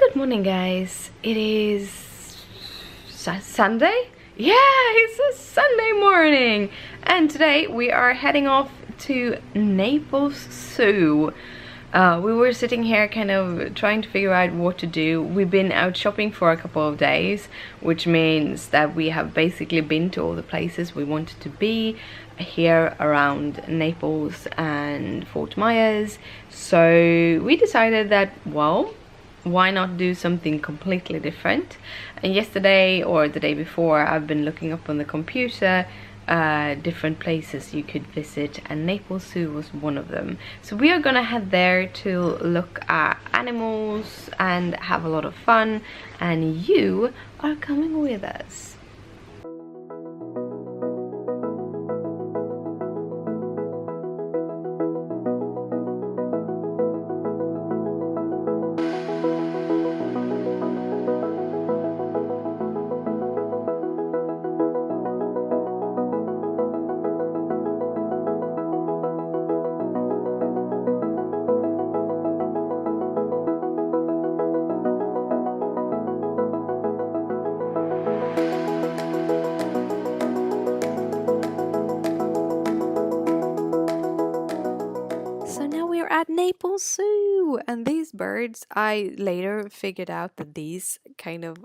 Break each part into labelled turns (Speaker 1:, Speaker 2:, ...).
Speaker 1: Good morning, guys. It is Sunday? Yeah, it's a Sunday morning. And today we are heading off to Naples Zoo. We were sitting here kind of trying to figure out what to do. We've been out shopping for a couple of days, which means that we have basically been to all the places we wanted to be here around Naples and Fort Myers. So we decided that, well, why not do something completely different? And yesterday or the day before, I've been looking up on the computer different places you could visit, and Naples Zoo was one of them. So we are gonna head there to look at animals and have a lot of fun, and you are coming with us. So now we're at Naples Zoo, and these birds, I later figured out that these kind of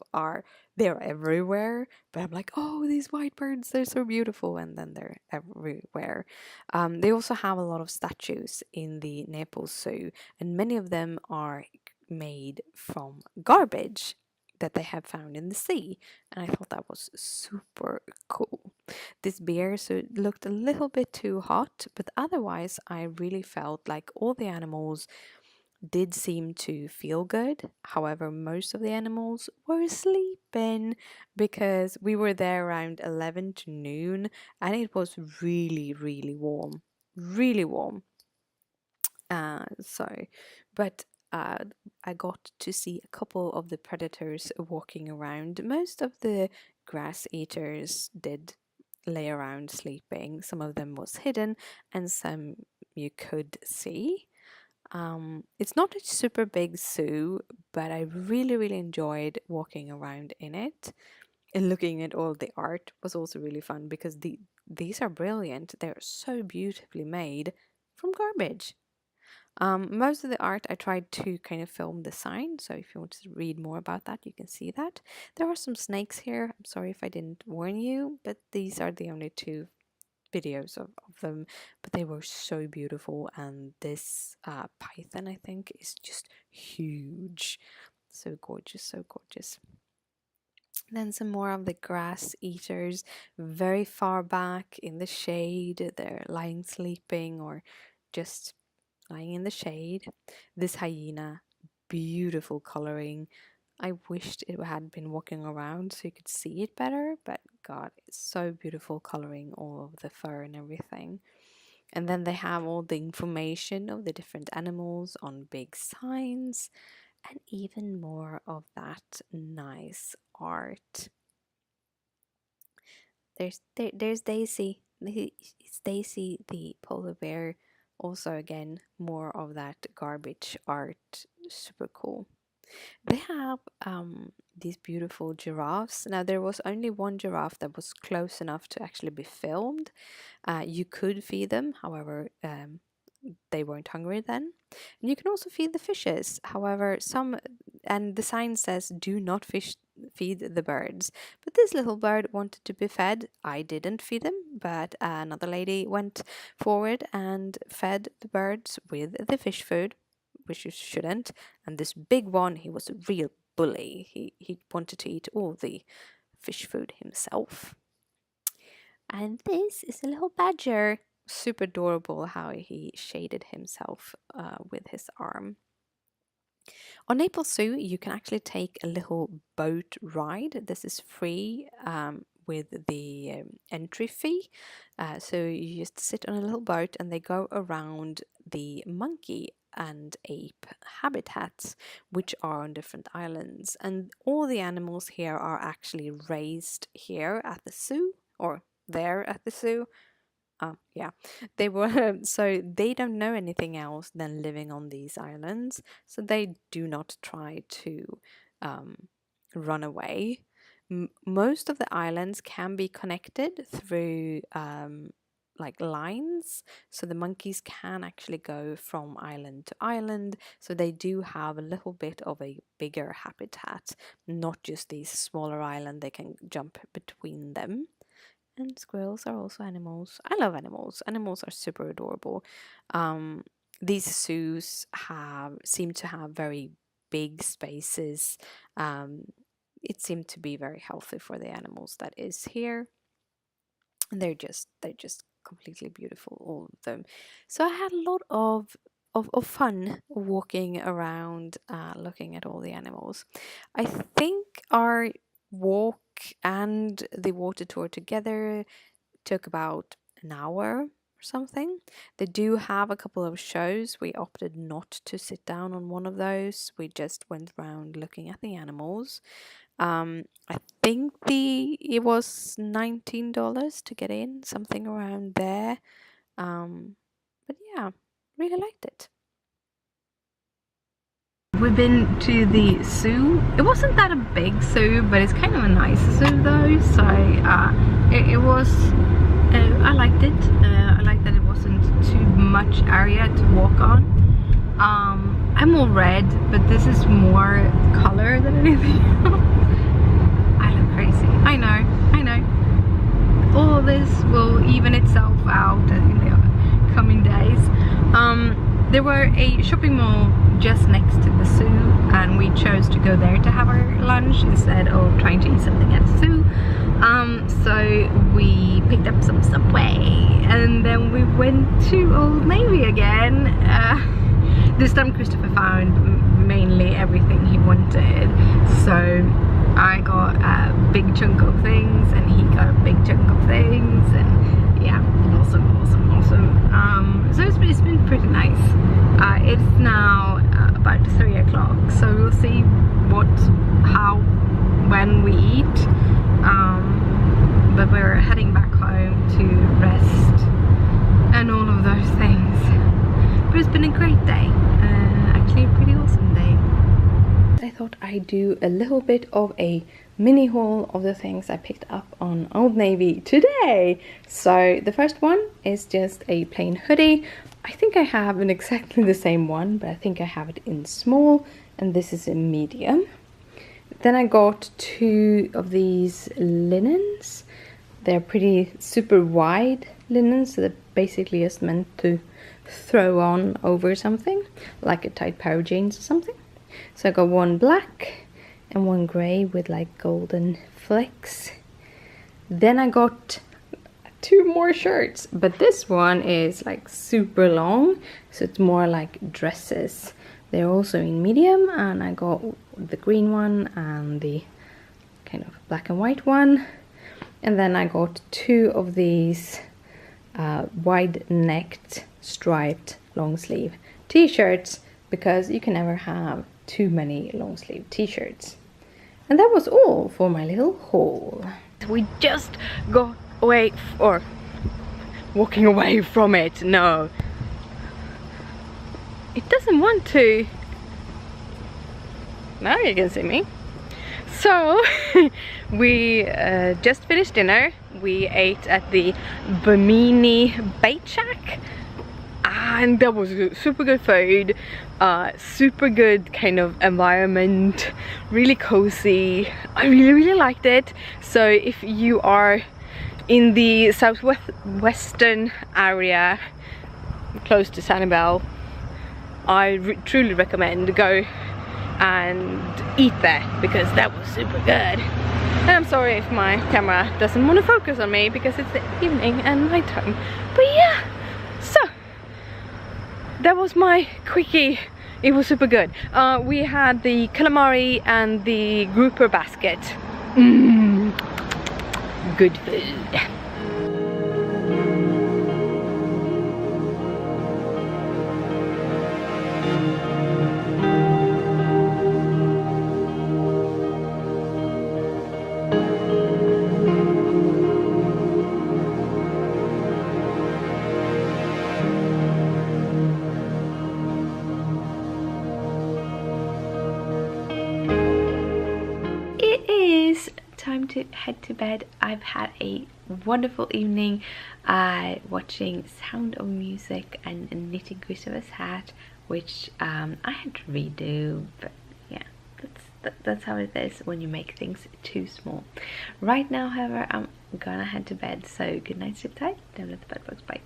Speaker 1: they're everywhere. But I'm like, oh, these white birds, they're so beautiful, and then they're everywhere. They also have a lot of statues in the Naples Zoo, and many of them are made from garbage that they have found in the sea, and I thought that was super cool. This beer so it looked a little bit too hot, but otherwise I really felt like all the animals did seem to feel good. However, most of the animals were sleeping because we were there around 11 to noon, and it was really, really warm. Really warm. So, but uh, I got to see a couple of the predators walking around. Most of the grass eaters did lay around sleeping. Some of them was hidden, and some you could see. It's not a super big zoo, but I really, really enjoyed walking around in it. And looking at all the art was also really fun because these are brilliant. They're so beautifully made from garbage. Most of the art I tried to kind of film the sign, so if you want to read more about that, you can see that. There are some snakes here. I'm sorry if I didn't warn you, but these are the only two videos of them, but they were so beautiful, and this python, I think, is just huge. So gorgeous, so gorgeous. Then some more of the grass eaters, very far back in the shade. They're lying sleeping or just lying in the shade. This hyena, beautiful coloring. I wished it had been walking around so you could see it better, but God, it's so beautiful coloring all of the fur and everything. And then they have all the information of the different animals on big signs, and even more of that nice art. There's Daisy. It's Daisy the polar bear. Also, again, more of that garbage art. Super cool. They have these beautiful giraffes. Now, there was only one giraffe that was close enough to actually be filmed. You could feed them, however, they weren't hungry then. And you can also feed the fishes. However, and the sign says, do not feed the birds. But this little bird wanted to be fed. I didn't feed him, but another lady went forward and fed the birds with the fish food, which you shouldn't. And this big one, he was a real bully. He wanted to eat all the fish food himself. And this is a little badger. Super adorable how he shaded himself with his arm. On Naples Zoo, you can actually take a little boat ride. This is free with the entry fee. So you just sit on a little boat and they go around the monkey and ape habitats, which are on different islands. And all the animals here are actually raised here at the zoo, or there at the zoo. Yeah, they were so they don't know anything else than living on these islands, so they do not try to um, run away. Most of the islands can be connected through like lines, so the monkeys can actually go from island to island. So they do have a little bit of a bigger habitat, not just these smaller islands. They can jump between them. And squirrels are also animals. I love animals. Animals are super adorable. Um, these zoos seem to have very big spaces. Um, it seemed to be very healthy for the animals that is here. And they're just completely beautiful, all of them. So I had a lot of fun walking around, looking at all the animals. I think our walk and the water tour together took about an hour or something. They do have a couple of shows. We opted not to sit down on one of those. We just went around looking at the animals. I think it was $19 to get in, something around there. But yeah, really liked it. We've been to the zoo. It wasn't that a big zoo, but it's kind of a nice zoo though. So it was. I liked it. I liked that it wasn't too much area to walk on. I'm all red, but this is more color than anything else. I look crazy. I know. All this will even itself out in the coming days. There were a shopping mall just next to the zoo, and we chose to go there to have our lunch instead of trying to eat something at the zoo. So we picked up some Subway, and then we went to Old Navy again. This time Christopher found mainly everything he wanted, so I got a big chunk of things and he got a big chunk of things, and yeah, awesome. So it's been pretty nice. It's now about 3 o'clock, so we'll see when we eat. But we're heading back home to rest and all of those things. But it's been a great day, actually a pretty awesome day. I thought I'd do a little bit of a mini haul of the things I picked up on Old Navy today. So the first one is just a plain hoodie. I think I have an exactly the same one, but I think I have it in small, and this is in medium. Then I got 2 of these linens. They're pretty super wide linens, so they're basically just meant to throw on over something, like a tight pair of jeans or something. So I got one black and one grey with like golden flecks. Then I got 2 more shirts, but this one is like super long, so it's more like dresses. They're also in medium, and I got the green one and the kind of black and white one. And then I got 2 of these wide-necked striped long sleeve t-shirts, because you can never have too many long sleeve t-shirts. And that was all for my little haul. We just got away, or walking away from it. No, it doesn't want to. Now you can see me. So we just finished dinner. We ate at the Bimini Bait Shack, and that was super good food, super good kind of environment, really cozy. I really liked it. So if you are in the southwestern area close to Sanibel, I truly recommend go and eat there, because that was super good. And I'm sorry if my camera doesn't want to focus on me because it's the evening and nighttime. But yeah, so that was my quickie. It was super good. We had the calamari and the grouper basket. Good food. time to head to bed. I've had a wonderful evening watching Sound of Music and knitting Christopher's hat, which I had to redo, but yeah, that's how it is when you make things too small. Right now, however, I'm gonna head to bed, so good night, sleep tight, don't let the bed bugs bite.